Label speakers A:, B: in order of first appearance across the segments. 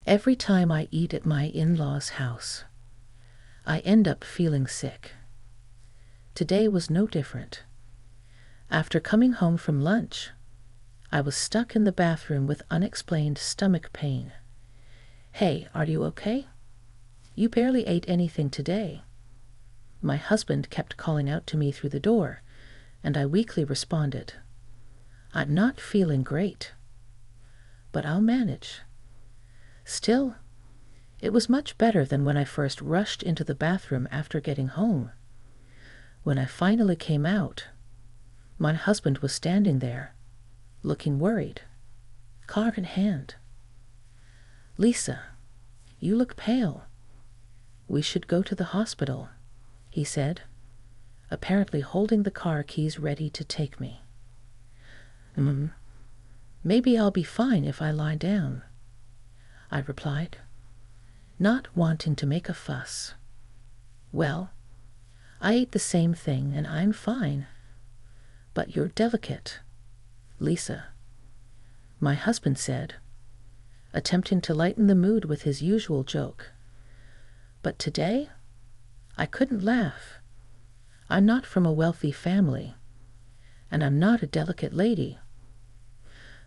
A: Every time I eat at my in-laws' house, I end up feeling sick. Today was no different. After coming home from lunch, I was stuck in the bathroom with unexplained stomach pain. "Hey, are you okay? You barely ate anything today." My husband kept calling out to me through the door, and I weakly responded, "I'm not feeling great, but I'll manage." Still, it was much better than when I first rushed into the bathroom after getting home. When I finally came out, my husband was standing there, looking worried, car in hand. "Lisa, you look pale. We should go to the hospital," he said, apparently holding the car keys ready to take me. Maybe I'll be fine if I lie down," I replied, not wanting to make a fuss. "Well, I ate the same thing and I'm fine. But you're delicate, Lisa," my husband said, attempting to lighten the mood with his usual joke. But today, I couldn't laugh. I'm not from a wealthy family, and I'm not a delicate lady.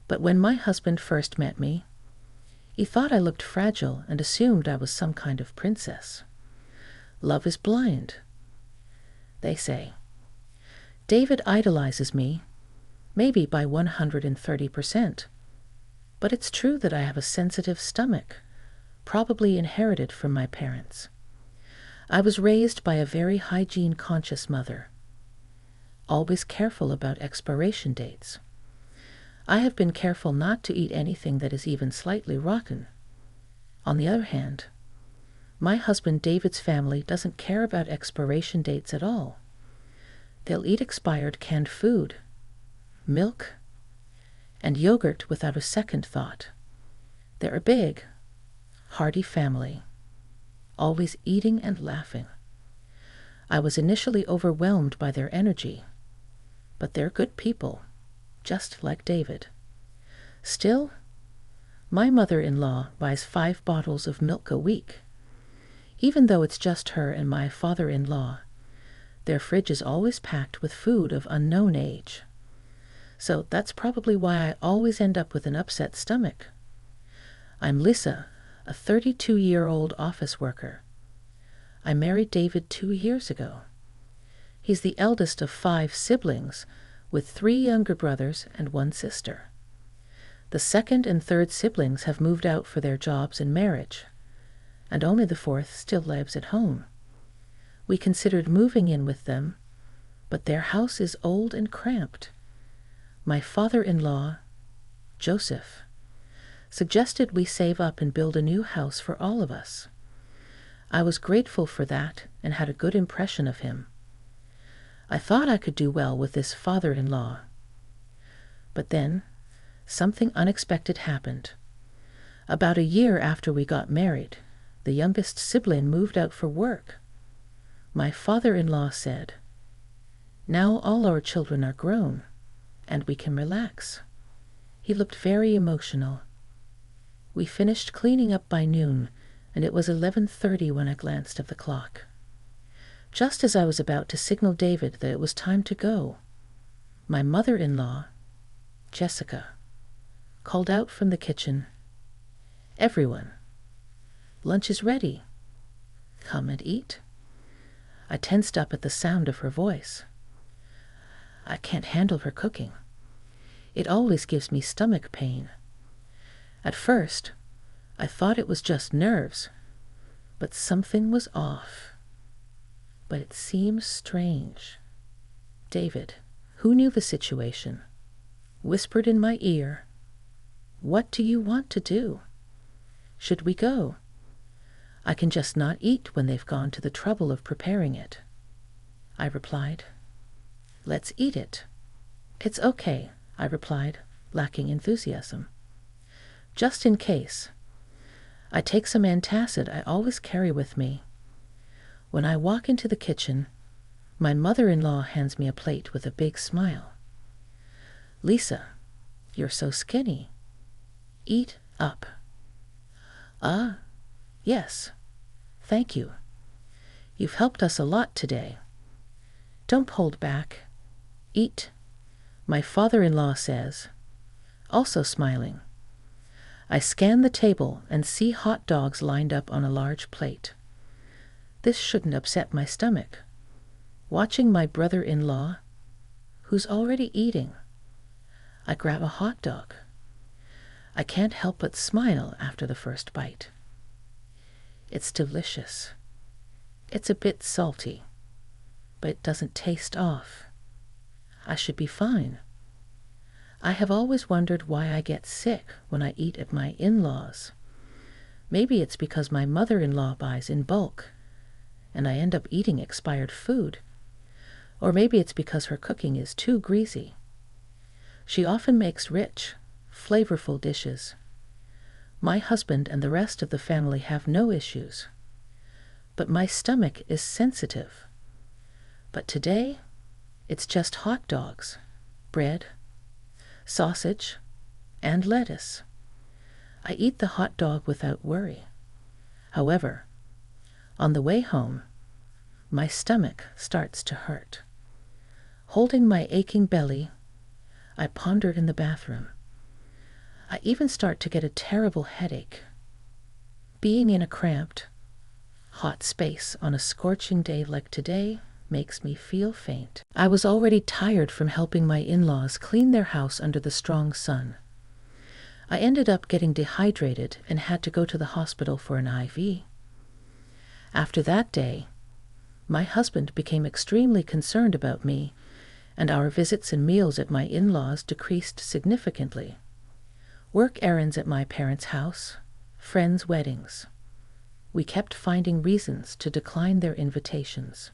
A: But when my husband first met me, he thought I looked fragile and assumed I was some kind of princess. Love is blind, they say. David idolizes me, maybe by 130%. But it's true that I have a sensitive stomach, probably inherited from my parents. I was raised by a very hygiene-conscious mother, always careful about expiration dates. I have been careful not to eat anything that is even slightly rotten. On the other hand, my husband David's family doesn't care about expiration dates at all. They'll eat expired canned food, milk, and yogurt without a second thought. They're a big, hearty family, always eating and laughing. I was initially overwhelmed by their energy, but they're good people, just like David. Still, my mother-in-law buys 5 bottles of milk a week. Even though it's just her and my father-in-law, their fridge is always packed with food of unknown age. So that's probably why I always end up with an upset stomach. I'm Lisa, a 32-year-old office worker. I married David 2 years ago. He's the eldest of 5 siblings, with 3 younger brothers and 1 sister. The second and third siblings have moved out for their jobs and marriage, and only the 4th still lives at home. We considered moving in with them, but their house is old and cramped. My father-in-law, Joseph, suggested we save up and build a new house for all of us. I was grateful for that and had a good impression of him. I thought I could do well with this father-in-law. But then, something unexpected happened. About a year after we got married, the youngest sibling moved out for work. My father-in-law said, "Now all our children are grown, and we can relax." He looked very emotional. We finished cleaning up by noon, and it was 11:30 when I glanced at the clock. Just as I was about to signal David that it was time to go, my mother-in-law, Jessica, called out from the kitchen, "Everyone, lunch is ready. Come and eat." I tensed up at the sound of her voice. I can't handle her cooking. It always gives me stomach pain. At first, I thought it was just nerves, but something was off. But it seems strange. David, who knew the situation, whispered in my ear, "What do you want to do? Should we go? I can just not eat when they've gone to the trouble of preparing it." I replied, "Let's eat it." "It's okay," I replied, lacking enthusiasm. "Just in case. I take some antacid I always carry with me." When I walk into the kitchen, my mother-in-law hands me a plate with a big smile. "Lisa, you're so skinny. Eat up." Ah, yes, thank you. You've helped us a lot today. Don't hold back. Eat, my father-in-law says, also smiling. I scan the table and see hot dogs lined up on a large plate. This shouldn't upset my stomach. Watching my brother-in-law, who's already eating, I grab a hot dog. I can't help but smile after the first bite. It's delicious. It's a bit salty, but it doesn't taste off. I should be fine. I have always wondered why I get sick when I eat at my in-laws. Maybe it's because my mother-in-law buys in bulk, and I end up eating expired food. Or maybe it's because her cooking is too greasy. She often makes rich, flavorful dishes. My husband and the rest of the family have no issues. But my stomach is sensitive. But today, it's just hot dogs, bread, sausage, and lettuce. I eat the hot dog without worry. However, on the way home, my stomach starts to hurt. Holding my aching belly, I ponder in the bathroom. I even start to get a terrible headache. Being in a cramped, hot space on a scorching day like today makes me feel faint. I was already tired from helping my in-laws clean their house under the strong sun. I ended up getting dehydrated and had to go to the hospital for an IV. After that day, my husband became extremely concerned about me, and our visits and meals at my in-laws decreased significantly. Work errands at my parents' house, friends' weddings. We kept finding reasons to decline their invitations.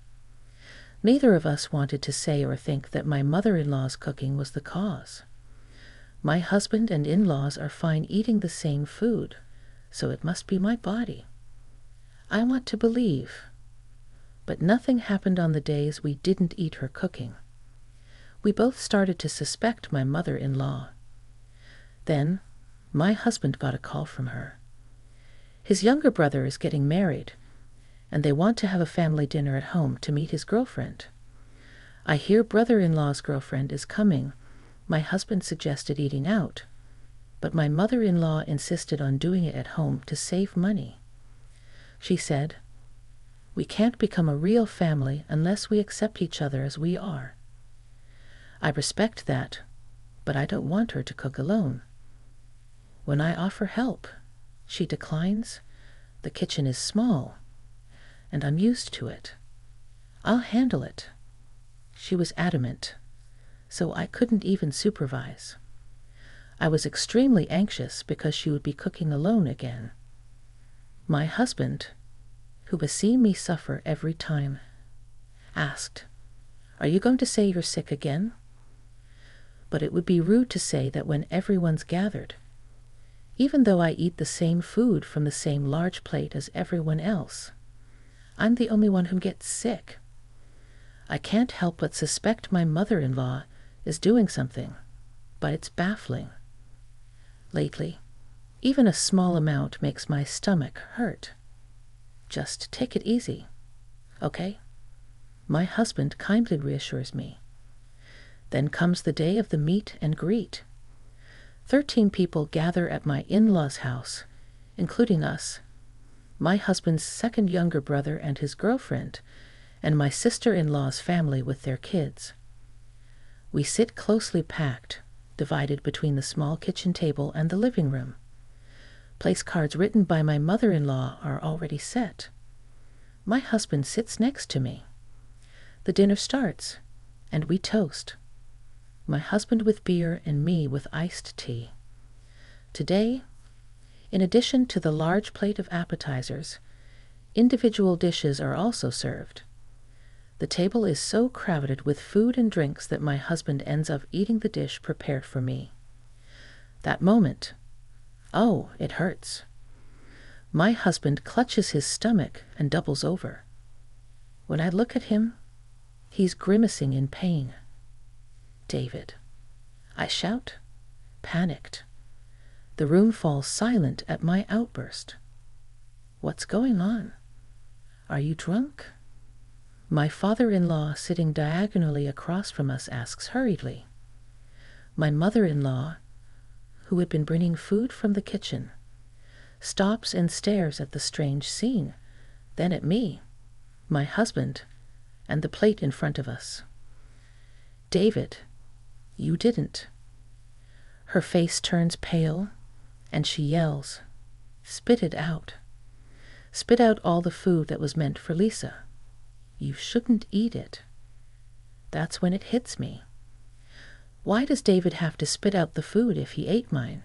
A: Neither of us wanted to say or think that my mother-in-law's cooking was the cause. My husband and in-laws are fine eating the same food, so it must be my body. I want to believe. But nothing happened on the days we didn't eat her cooking. We both started to suspect my mother-in-law. Then, my husband got a call from her. His younger brother is getting married, and they want to have a family dinner at home to meet his girlfriend. I hear brother-in-law's girlfriend is coming. My husband suggested eating out, but my mother-in-law insisted on doing it at home to save money. She said, "We can't become a real family unless we accept each other as we are." I respect that, but I don't want her to cook alone. When I offer help, she declines. The kitchen is small, and I'm used to it. I'll handle it. She was adamant, so I couldn't even supervise. I was extremely anxious because she would be cooking alone again. My husband, who has seen me suffer every time, asked, "Are you going to say you're sick again?" But it would be rude to say that when everyone's gathered, even though I eat the same food from the same large plate as everyone else. I'm the only one who gets sick. I can't help but suspect my mother-in-law is doing something, but it's baffling. Lately, even a small amount makes my stomach hurt. Just take it easy, okay? My husband kindly reassures me. Then comes the day of the meet and greet. 13 people gather at my in-laws' house, including us, my husband's second younger brother and his girlfriend, and my sister-in-law's family with their kids. We sit closely packed, divided between the small kitchen table and the living room. Place cards written by my mother-in-law are already set. My husband sits next to me. The dinner starts, and we toast. My husband with beer and me with iced tea. Today, in addition to the large plate of appetizers, individual dishes are also served. The table is so crowded with food and drinks that my husband ends up eating the dish prepared for me. That moment, oh, it hurts. My husband clutches his stomach and doubles over. When I look at him, he's grimacing in pain. "David," I shout, panicked. The room falls silent at my outburst. What's going on? Are you drunk? My father-in-law, sitting diagonally across from us, asks hurriedly. My mother-in-law, who had been bringing food from the kitchen, stops and stares at the strange scene, then at me, my husband, and the plate in front of us. David, you didn't. Her face turns pale, and she yells, "Spit it out. Spit out all the food that was meant for Lisa. You shouldn't eat it." That's when it hits me. Why does David have to spit out the food if he ate mine?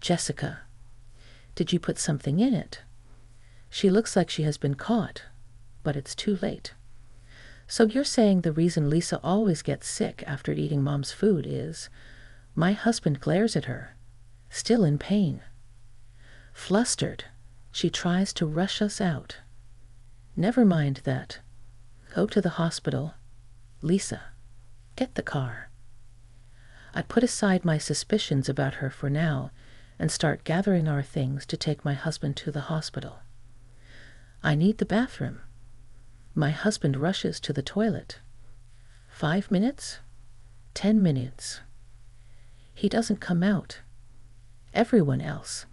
A: Jessica, did you put something in it? She looks like she has been caught, but it's too late. So you're saying the reason Lisa always gets sick after eating Mom's food is my husband glares at her, still in pain. Flustered, she tries to rush us out. Never mind that. Go to the hospital. Lisa, get the car. I put aside my suspicions about her for now and start gathering our things to take my husband to the hospital. I need the bathroom. My husband rushes to the toilet. 5 minutes? 10 minutes. He doesn't come out. Everyone else,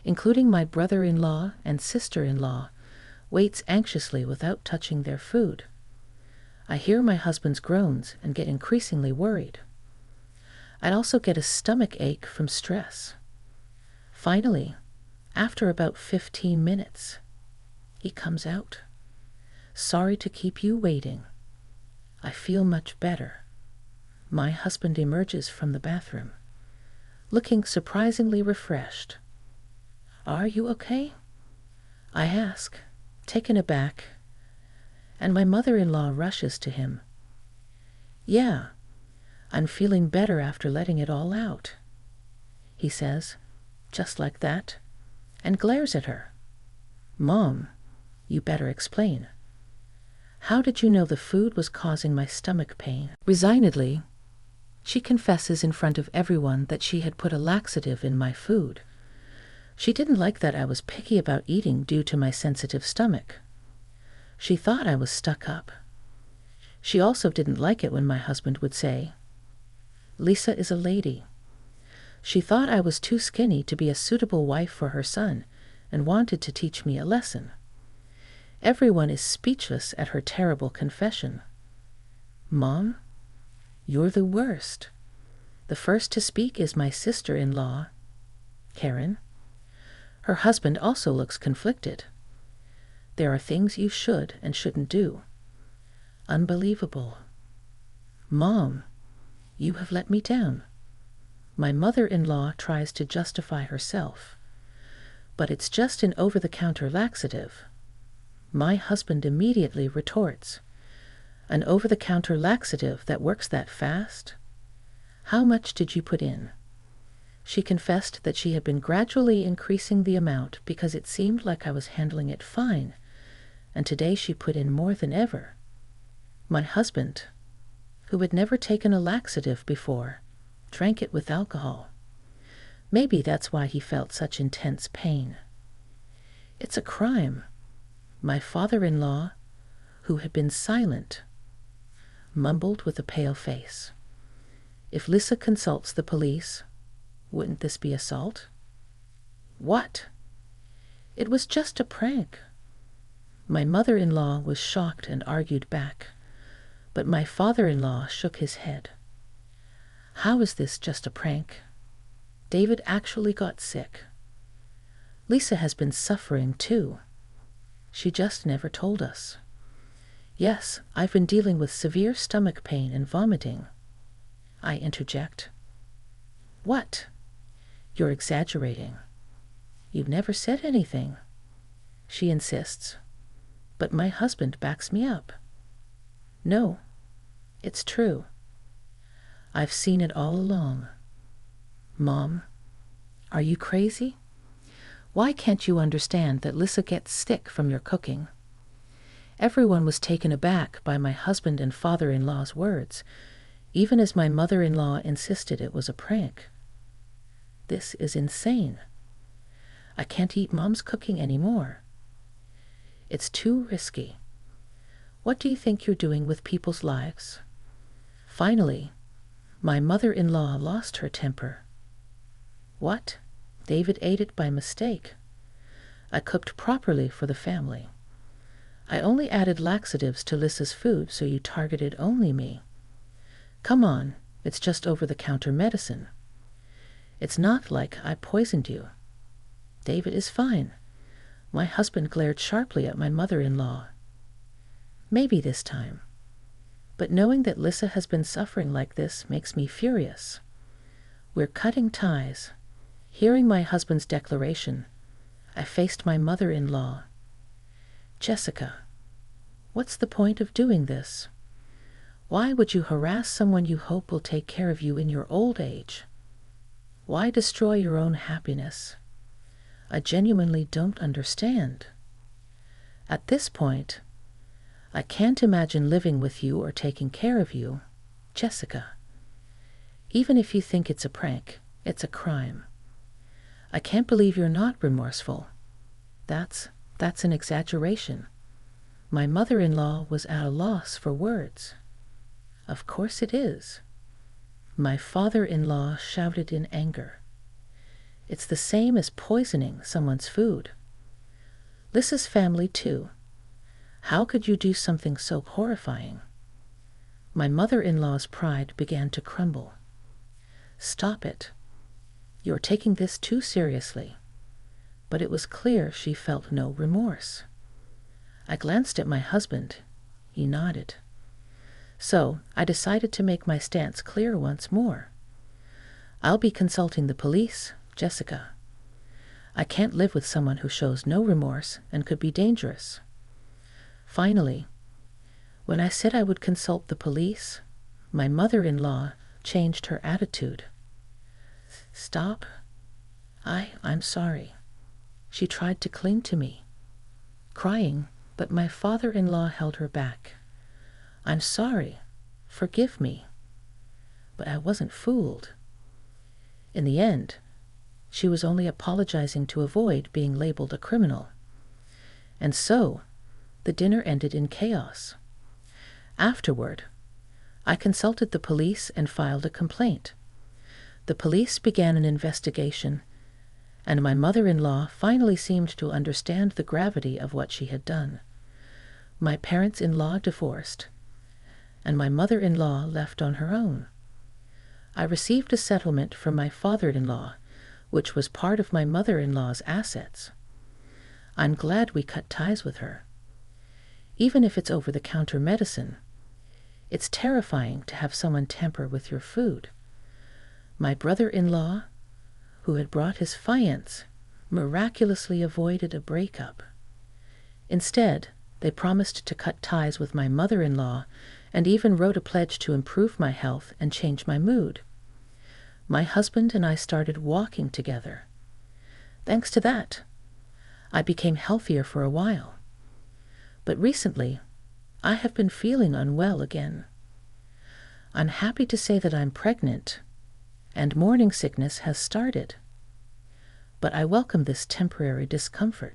A: including my brother-in-law and sister-in-law, waits anxiously without touching their food. I hear my husband's groans and get increasingly worried. I'd also get a stomach ache from stress. Finally, after about 15 minutes, he comes out. Sorry to keep you waiting. I feel much better. My husband emerges from the bathroom, looking surprisingly refreshed. Are you okay? I ask, taken aback, and my mother-in-law rushes to him. Yeah, I'm feeling better after letting it all out, he says, just like that, and glares at her. Mom, you better explain. How did you know the food was causing my stomach pain? Resignedly, she confesses in front of everyone that she had put a laxative in my food. She didn't like that I was picky about eating due to my sensitive stomach. She thought I was stuck up. She also didn't like it when my husband would say, "Lisa is a lady." She thought I was too skinny to be a suitable wife for her son and wanted to teach me a lesson. Everyone is speechless at her terrible confession. Mom, you're the worst. The first to speak is my sister-in-law, Karen. Her husband also looks conflicted. There are things you should and shouldn't do. Unbelievable. Mom, you have let me down. My mother-in-law tries to justify herself, but it's just an over-the-counter laxative. My husband immediately retorts, an over-the-counter laxative that works that fast? How much did you put in? She confessed that she had been gradually increasing the amount because it seemed like I was handling it fine, and today she put in more than ever. My husband, who had never taken a laxative before, drank it with alcohol. Maybe that's why he felt such intense pain. It's a crime. My father-in-law, who had been silent, mumbled with a pale face. If Lisa consults the police, wouldn't this be assault? What? It was just a prank. My mother-in-law was shocked and argued back, but my father-in-law shook his head. How is this just a prank? David actually got sick. Lisa has been suffering too. She just never told us. Yes, I've been dealing with severe stomach pain and vomiting. I interject. What? You're exaggerating. You've never said anything. She insists, but my husband backs me up. No, it's true. I've seen it all along. Mom, are you crazy? Why can't you understand that Lisa gets sick from your cooking? Everyone was taken aback by my husband and father-in-law's words, even as my mother-in-law insisted it was a prank. This is insane. I can't eat Mom's cooking anymore. It's too risky. What do you think you're doing with people's lives? Finally, my mother-in-law lost her temper. What? David ate it by mistake. I cooked properly for the family. I only added laxatives to Lissa's food, so you targeted only me. Come on, it's just over-the-counter medicine. It's not like I poisoned you. David is fine. My husband glared sharply at my mother-in-law. Maybe this time. But knowing that Lissa has been suffering like this makes me furious. We're cutting ties. Hearing my husband's declaration, I faced my mother-in-law. Jessica, what's the point of doing this? Why would you harass someone you hope will take care of you in your old age? Why destroy your own happiness? I genuinely don't understand. At this point, I can't imagine living with you or taking care of you, Jessica. Even if you think it's a prank, it's a crime. I can't believe you're not remorseful. That's an exaggeration. My mother-in-law was at a loss for words. Of course it is. My father-in-law shouted in anger. It's the same as poisoning someone's food. Lissa's family, too. How could you do something so horrifying? My mother-in-law's pride began to crumble. Stop it. You're taking this too seriously. But it was clear she felt no remorse. I glanced at my husband. He nodded. So I decided to make my stance clear once more. I'll be consulting the police, Jessica. I can't live with someone who shows no remorse and could be dangerous. Finally, when I said I would consult the police, my mother-in-law changed her attitude. Stop. I'm sorry. She tried to cling to me, crying, but my father-in-law held her back. I'm sorry. Forgive me. But I wasn't fooled. In the end, she was only apologizing to avoid being labeled a criminal. And so, the dinner ended in chaos. Afterward, I consulted the police and filed a complaint. The police began an investigation, and my mother-in-law finally seemed to understand the gravity of what she had done. My parents-in-law divorced, and my mother-in-law left on her own. I received a settlement from my father-in-law, which was part of my mother-in-law's assets. I'm glad we cut ties with her. Even if it's over-the-counter medicine, it's terrifying to have someone tamper with your food. My brother-in-law, who had brought his fiancée, miraculously avoided a breakup. Instead, they promised to cut ties with my mother-in-law and even wrote a pledge to improve my health and change my mood. My husband and I started walking together. Thanks to that, I became healthier for a while. But recently, I have been feeling unwell again. I'm happy to say that I'm pregnant, and morning sickness has started. But I welcome this temporary discomfort.